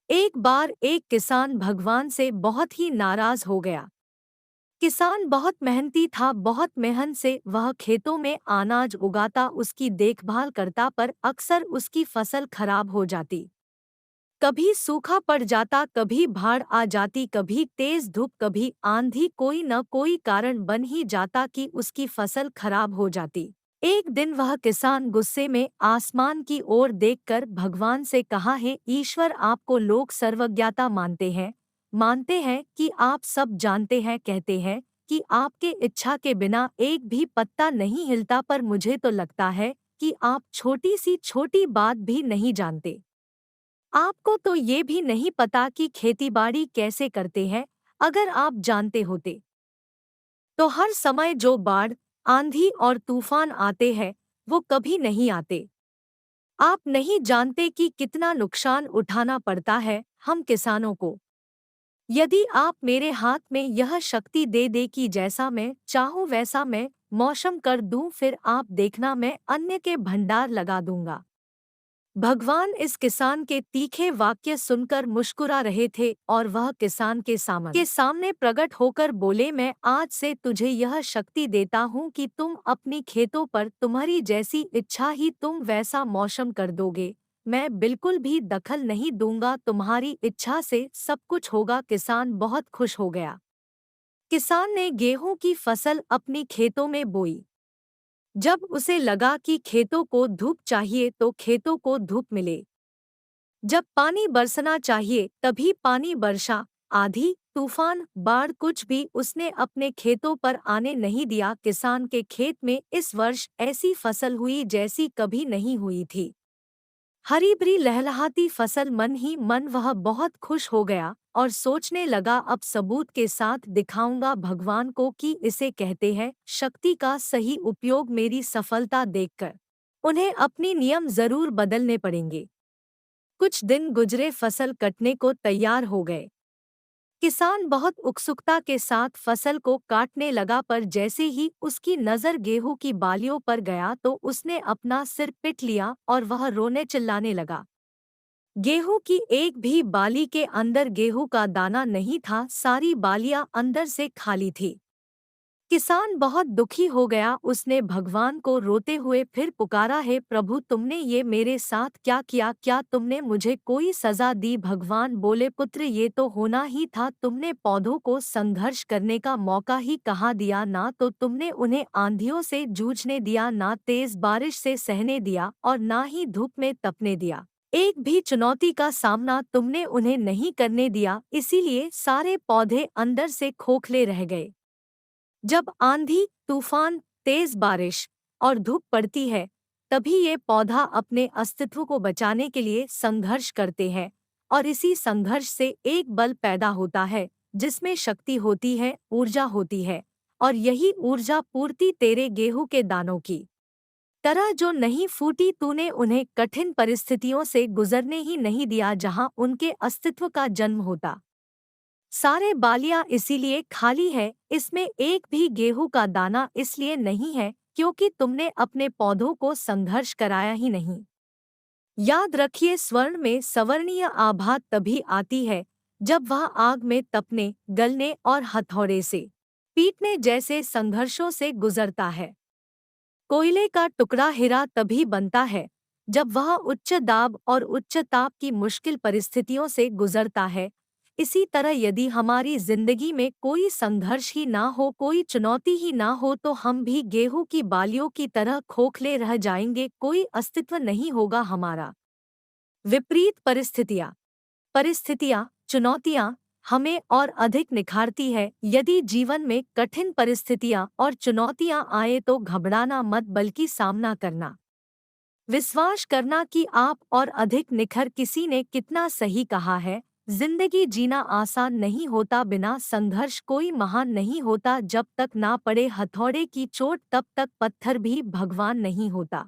एक बार एक किसान भगवान से बहुत ही नाराज हो गया। किसान बहुत मेहनती था, बहुत मेहनत से वह खेतों में अनाज उगाता, उसकी देखभाल करता, पर अक्सर उसकी फसल खराब हो जाती। कभी सूखा पड़ जाता, कभी बाढ़ आ जाती, कभी तेज धूप, कभी आंधी, कोई न कोई कारण बन ही जाता कि उसकी फसल खराब हो जाती। एक दिन वह किसान गुस्से में आसमान की ओर देखकर भगवान से कहा, है ईश्वर, आपको लोग सर्वज्ञता मानते हैं कि आप सब जानते हैं, कहते हैं कि आपके इच्छा के बिना एक भी पत्ता नहीं हिलता, पर मुझे तो लगता है कि आप छोटी सी छोटी बात भी नहीं जानते। आपको तो ये भी नहीं पता कि खेतीबाड़ी कैसे करते हैं। अगर आप जानते होते तो हर समय जो बाढ़, आंधी और तूफान आते हैं वो कभी नहीं आते। आप नहीं जानते कि कितना नुकसान उठाना पड़ता है हम किसानों को। यदि आप मेरे हाथ में यह शक्ति दे दे कि जैसा मैं चाहूँ वैसा मैं मौसम कर दूं, फिर आप देखना मैं अन्य के भंडार लगा दूंगा। भगवान इस किसान के तीखे वाक्य सुनकर मुस्कुरा रहे थे और वह किसान के सामने प्रकट होकर बोले, मैं आज से तुझे यह शक्ति देता हूँ कि तुम अपनी खेतों पर तुम्हारी जैसी इच्छा ही तुम वैसा मौसम कर दोगे। मैं बिल्कुल भी दखल नहीं दूंगा, तुम्हारी इच्छा से सब कुछ होगा। किसान बहुत खुश हो गया। किसान ने गेहूं की फसल अपनी खेतों में बोई। जब उसे लगा कि खेतों को धूप चाहिए तो खेतों को धूप मिले, जब पानी बरसना चाहिए तभी पानी बरसा। आधी, तूफान, बाढ़ कुछ भी उसने अपने खेतों पर आने नहीं दिया। किसान के खेत में इस वर्ष ऐसी फसल हुई जैसी कभी नहीं हुई थी। हरी भरी लहलहाती फसल, मन ही मन वह बहुत खुश हो गया और सोचने लगा, अब सबूत के साथ दिखाऊंगा भगवान को कि इसे कहते हैं शक्ति का सही उपयोग। मेरी सफलता देखकर उन्हें अपनी नियम जरूर बदलने पड़ेंगे। कुछ दिन गुजरे, फसल कटने को तैयार हो गए। किसान बहुत उत्सुकता के साथ फसल को काटने लगा, पर जैसे ही उसकी नज़र गेहूं की बालियों पर गया तो उसने अपना सिर पीट लिया और वह रोने चिल्लाने लगा। गेहूं की एक भी बाली के अंदर गेहूं का दाना नहीं था, सारी बालियां अंदर से खाली थी। किसान बहुत दुखी हो गया, उसने भगवान को रोते हुए फिर पुकारा, है प्रभु, तुमने ये मेरे साथ क्या किया? क्या तुमने मुझे कोई सजा दी? भगवान बोले, पुत्र, ये तो होना ही था। तुमने पौधों को संघर्ष करने का मौका ही कहाँ दिया? ना तो तुमने उन्हें आंधियों से जूझने दिया, ना तेज बारिश से सहने दिया और ना ही धूप में तपने दिया। एक भी चुनौती का सामना तुमने उन्हें नहीं करने दिया, इसीलिए सारे पौधे अंदर से खोखले रह गए। जब आंधी, तूफान, तेज बारिश और धूप पड़ती है तभी ये पौधा अपने अस्तित्व को बचाने के लिए संघर्ष करते हैं, और इसी संघर्ष से एक बल पैदा होता है जिसमें शक्ति होती है, ऊर्जा होती है। और यही ऊर्जा पूर्ति तेरे गेहूं के दानों की तरह जो नहीं फूटी। तूने उन्हें कठिन परिस्थितियों से गुजरने ही नहीं दिया जहां उनके अस्तित्व का जन्म होता। सारे बालियां इसीलिए खाली है, इसमें एक भी गेहूं का दाना इसलिए नहीं है क्योंकि तुमने अपने पौधों को संघर्ष कराया ही नहीं। याद रखिए, स्वर्ण में सवर्णीय आभा तभी आती है जब वह आग में तपने, गलने और हथौड़े से पीटने जैसे संघर्षों से गुजरता है। कोयले का टुकड़ा हीरा तभी बनता है जब वह उच्च दाब और उच्च ताप की मुश्किल परिस्थितियों से गुजरता है। इसी तरह यदि हमारी जिंदगी में कोई संघर्ष ही ना हो, कोई चुनौती ही ना हो, तो हम भी गेहूं की बालियों की तरह खोखले रह जाएंगे, कोई अस्तित्व नहीं होगा हमारा। विपरीत परिस्थितियाँ परिस्थितियाँ, चुनौतियाँ हमें और अधिक निखारती है। यदि जीवन में कठिन परिस्थितियाँ और चुनौतियाँ आए तो घबराना मत, बल्कि सामना करना। विश्वास करना कि आप और अधिक निखर। किसी ने कितना सही कहा है, जिंदगी जीना आसान नहीं होता, बिना संघर्ष कोई महान नहीं होता। जब तक ना पड़े हथौड़े की चोट तब तक पत्थर भी भगवान नहीं होता।